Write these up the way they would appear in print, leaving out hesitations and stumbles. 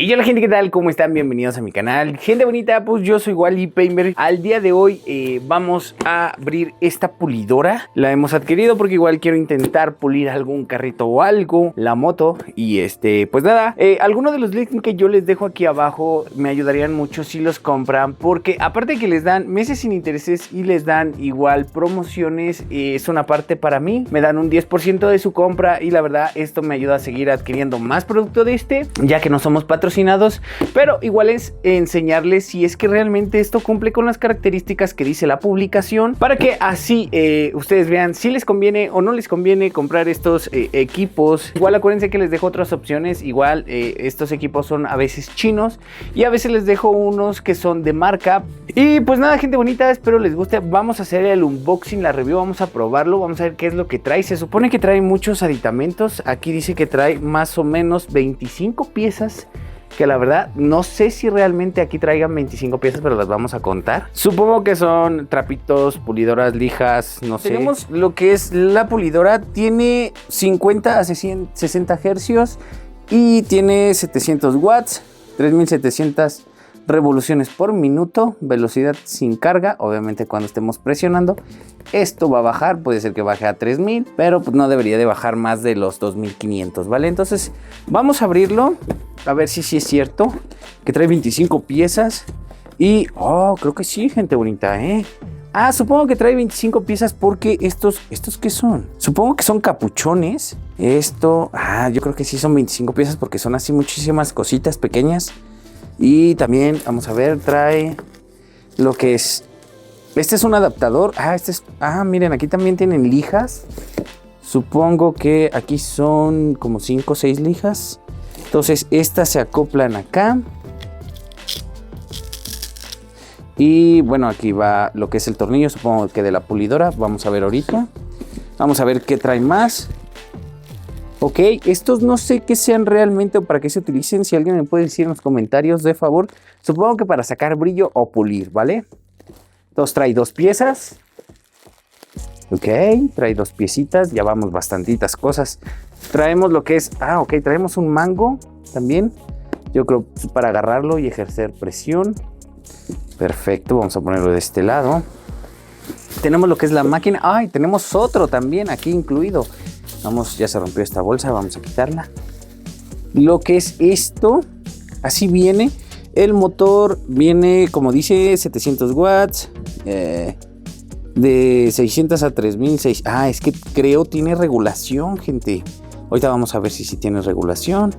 Y hola gente, ¿qué tal? ¿Cómo están? Bienvenidos a mi canal. Gente bonita, pues yo soy Wally Painter. Al día de hoy vamos a abrir esta pulidora. La hemos adquirido porque igual quiero intentar pulir algún carrito o algo, la moto. Y pues nada, algunos de los links que yo les dejo aquí abajo me ayudarían mucho si los compran, porque aparte de que les dan meses sin intereses y les dan igual promociones, es una parte para mí. Me dan un 10% de su compra y la verdad esto me ayuda a seguir adquiriendo más producto de ya que no somos patrocinados, pero igual es enseñarles si es que realmente esto cumple con las características que dice la publicación, para que así ustedes vean si les conviene o no les conviene comprar estos equipos. Igual acuérdense que les dejo otras opciones. Igual estos equipos son a veces chinos y a veces les dejo unos que son de marca. Y pues nada, gente bonita, espero les guste. Vamos a hacer el unboxing, la review, vamos a probarlo, vamos a ver qué es lo que trae. Se supone que trae muchos aditamentos. Aquí dice que trae más o menos 25 piezas, que la verdad no sé si realmente aquí traigan 25 piezas, pero las vamos a contar. Supongo que son trapitos, pulidoras, lijas, no sé. Tenemos lo que es la pulidora, tiene 50 a 60 hercios y tiene 700 watts, 3700 revoluciones por minuto, velocidad sin carga. Obviamente cuando estemos presionando esto va a bajar, puede ser que baje a 3000, pero pues no debería de bajar más de los 2500, ¿vale? Entonces vamos a abrirlo a ver si sí es cierto que trae 25 piezas. Y creo que sí, gente bonita, supongo que trae 25 piezas porque estos ¿qué son? Supongo que son capuchones. Yo creo que sí son 25 piezas porque son así muchísimas cositas pequeñas. Y también, vamos a ver, trae lo que es... Este es un adaptador. Miren, aquí también tienen lijas. Supongo que aquí son como 5 o 6 lijas. Entonces, estas se acoplan acá. Y bueno, aquí va lo que es el tornillo, supongo que de la pulidora. Vamos a ver ahorita. Vamos a ver qué trae más. Ok, estos no sé qué sean realmente o para qué se utilicen. Si alguien me puede decir en los comentarios, de favor. Supongo que para sacar brillo o pulir, ¿vale? Entonces trae 2 piezas. Ok, trae 2 piecitas. Ya vamos bastantitas cosas. Traemos lo que es... traemos un mango también. Yo creo para agarrarlo y ejercer presión. Perfecto, vamos a ponerlo de este lado. Tenemos lo que es la máquina. Tenemos otro también aquí incluido. Ya se rompió esta bolsa, vamos a quitarla. Lo que es esto, así viene. El motor viene, como dice, 700 watts, de 600 a 3006. Es que creo tiene regulación, gente. Ahorita vamos a ver si sí tiene regulación.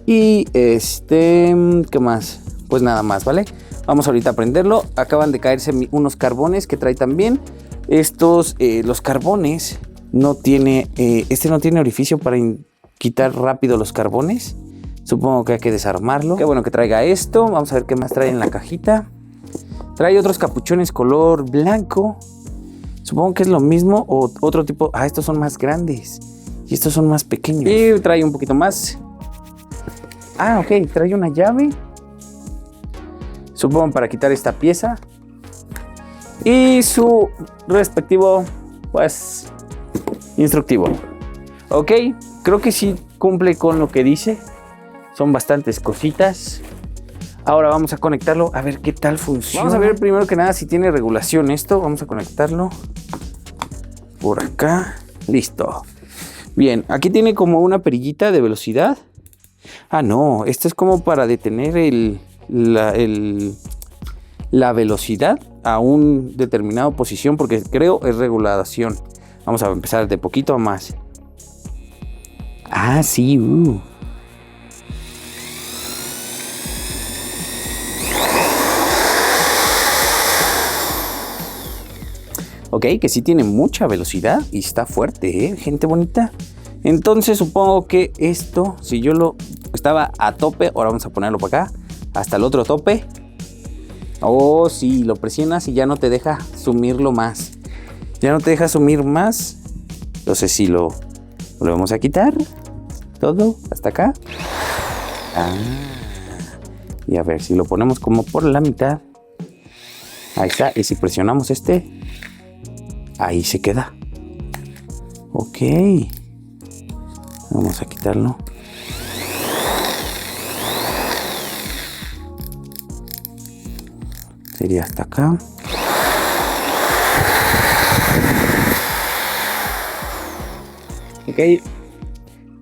Y ¿qué más? Pues nada más, ¿vale? Vamos ahorita a prenderlo. Acaban de caerse unos carbones que trae también. Estos, los carbones... No tiene, no tiene orificio para quitar rápido los carbones. Supongo que hay que desarmarlo. Qué bueno que traiga esto. Vamos a ver qué más trae en la cajita. Trae otros capuchones color blanco. Supongo que es lo mismo o otro tipo. Estos son más grandes y estos son más pequeños. Y trae un poquito más. Ok, trae una llave. Supongo para quitar esta pieza. Y su respectivo, pues... instructivo. Ok, creo que sí cumple con lo que dice. Son bastantes cositas. Ahora vamos a conectarlo a ver qué tal funciona. Vamos a ver primero que nada si tiene regulación esto. Vamos a conectarlo por acá. Listo. Bien, aquí tiene como una perillita de velocidad. No, esto es como para detener la velocidad a un determinado posición, porque creo es regulación. Vamos a empezar de poquito a más. Sí. Ok, que sí tiene mucha velocidad y está fuerte, gente bonita. Entonces supongo que esto, si yo lo estaba a tope, ahora vamos a ponerlo para acá, hasta el otro tope. Sí, lo presionas y ya no te deja sumirlo más. Ya no te deja sumir más. Entonces si lo volvemos a quitar todo hasta acá. Y a ver si lo ponemos como por la mitad. Ahí está. Y si presionamos ahí se queda. Ok. Vamos a quitarlo. sería hasta acá. Ok.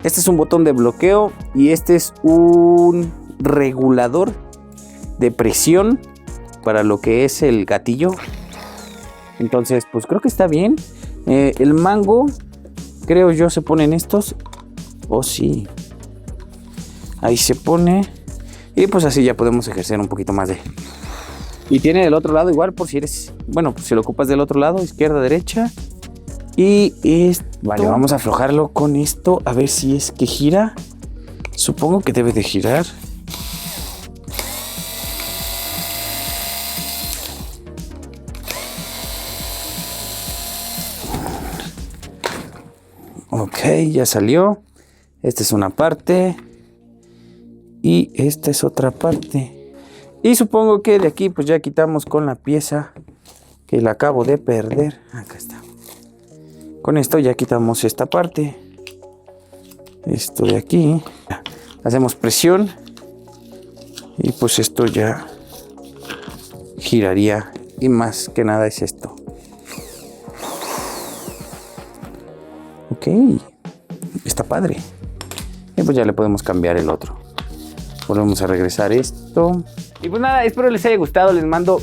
Este es un botón de bloqueo y este es un regulador de presión para lo que es el gatillo. Entonces, pues creo que está bien. El mango, creo yo, se ponen estos. Oh, sí. Ahí se pone. Y pues así ya podemos ejercer un poquito más de... Y tiene del otro lado igual por si eres... Bueno, pues si lo ocupas del otro lado, izquierda, derecha. Y vale, vamos a aflojarlo con esto. A ver si es que gira. Supongo que debe de girar. Ok, ya salió. Esta es una parte. Y esta es otra parte. Y supongo que de aquí pues ya quitamos con la pieza que la acabo de perder. Acá está. Con esto ya quitamos esta parte. Esto de aquí. Hacemos presión. Y pues esto ya giraría. Y más que nada es esto. Ok. Está padre. Y pues ya le podemos cambiar el otro. Volvemos a regresar esto. Y pues nada, espero les haya gustado. Les mando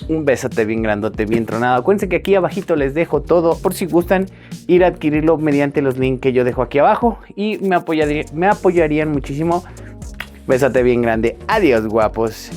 un besote bien grandote, bien tronado. Acuérdense que aquí abajito les dejo todo por si gustan ir a adquirirlo mediante los links que yo dejo aquí abajo. Y me apoyarían muchísimo. Besote bien grande. Adiós, guapos.